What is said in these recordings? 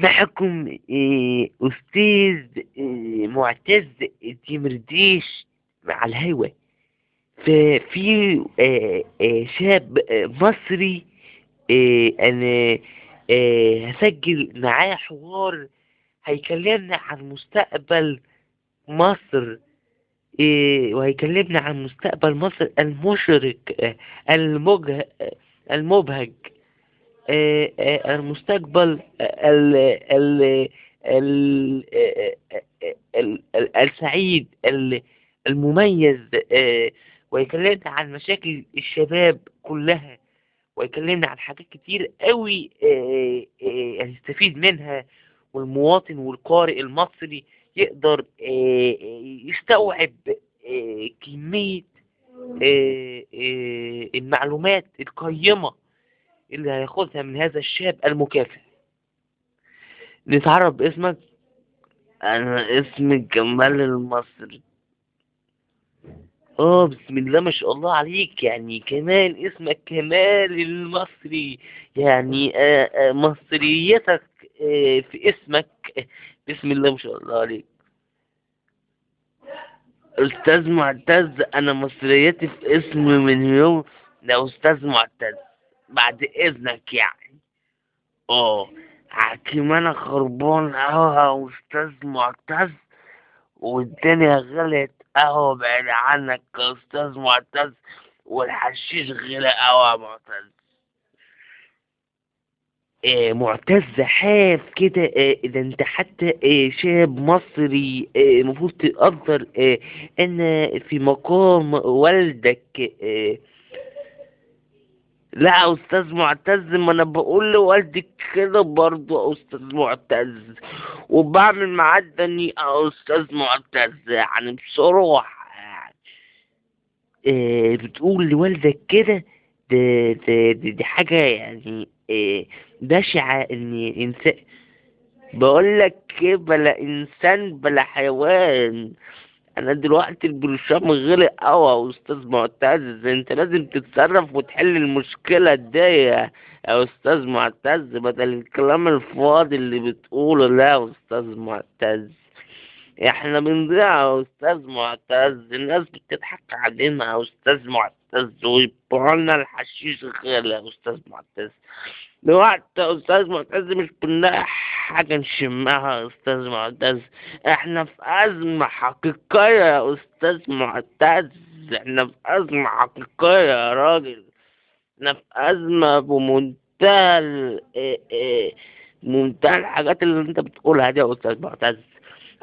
معكم أستاذ معتز تيمرديش على الهوا. ففي شاب مصري، أنا هسجل معاه حوار هيكلمنا عن مستقبل مصر، وهيكلمنا عن مستقبل مصر المشرق، المبهج، المستقبل ال- السعيد، المميز، ويكلمنا عن مشاكل الشباب كلها، ويكلمنا عن حاجات كتير قوي هنستفيد منها، والمواطن والقارئ المصري يقدر يستوعب كمية المعلومات القيمة اللي هياخدها من هذا الشاب المكافح. نتعرف باسمك. انا اسمي جمال المصري. بسم الله ما شاء الله عليك، يعني كمان اسمك كمال المصري، يعني مصريتك في اسمك. بسم الله ما شاء الله عليك. استاذ معتز، انا مصريتي في اسمي من يوم. ده استاذ معتز، بعد اذنك يعني. اه حكيم، انا خربان اهو يا استاذ معتز، والدنيا غلت اهو، بعيد عنك يا استاذ معتز، والحشيش غلى اهو يا معتز. معتز حاف كده. ده انت حتى شاب مصري، المفروض تقدر ان في مقام والدك. لا يا استاذ معتز، ما انا بقول لوالدك كده برضه يا استاذ معتز، وبعمل معاه الدنيا يا استاذ معتز، يعني بصراحة يعني. بتقول لوالدك كده؟ دي حاجة يعني بشعة ان انسان. بقول لك إيه، بلا انسان بلا حيوان. انا دلوقتي البرشام غلي قوي يا استاذ معتز، انت لازم تتصرف وتحل المشكله دي يا استاذ معتز، بدل الكلام الفاضي اللي بتقوله. لا يا استاذ معتز، احنا بنضيع يا استاذ معتز، الناس بتضحك علينا يا استاذ معتز، ويبيعوا لنا الحشيش غالي يا استاذ معتز. دلوقتي يا استاذ معتز مش كلها حاجة نشمها يا استاذ معتز، احنا في ازمة حقيقية يا استاذ معتز، احنا في ازمة حقيقية يا راجل، احنا في ازمة بمنتهى منتهى الحاجات اللي انت بتقولها دي يا استاذ معتز.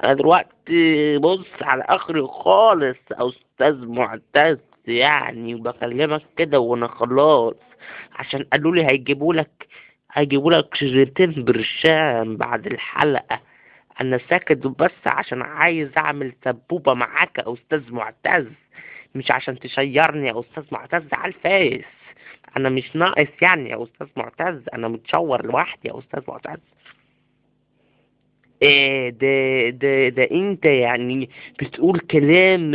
انا دلوقتي بص على اخري خالص يا استاذ معتز، يعني بكلمك كده وانا خلاص، عشان قالوا لي هيجيبوا لك شجرتين برشام بعد الحلقة. انا ساكت بس عشان عايز اعمل سبوبة معاك يا استاذ معتز، مش عشان تشيرني يا استاذ معتز على الفيس. انا مش ناقص يعني يا استاذ معتز، انا متشور لوحدي يا استاذ معتز. ده انت يعني بتقول كلام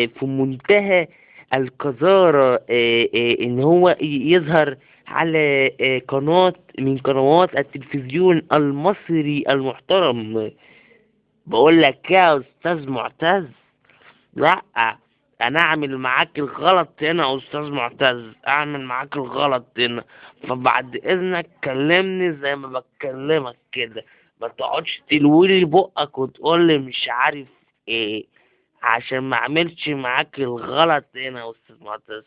في منتهى القذارة، ان هو يظهر على قناة من قنوات التلفزيون المصري المحترم. بقول لك يا استاذ معتز، لا، انا اعمل معاك الغلط هنا يا استاذ معتز، اعمل معاك الغلط هنا، فبعد اذنك كلمني زي ما بكلمك كده، ما تقعدش تلويلي بقك وتقولي مش عارف ايه، عشان ما اعملش معاك الغلط هنا يا استاذ معتز.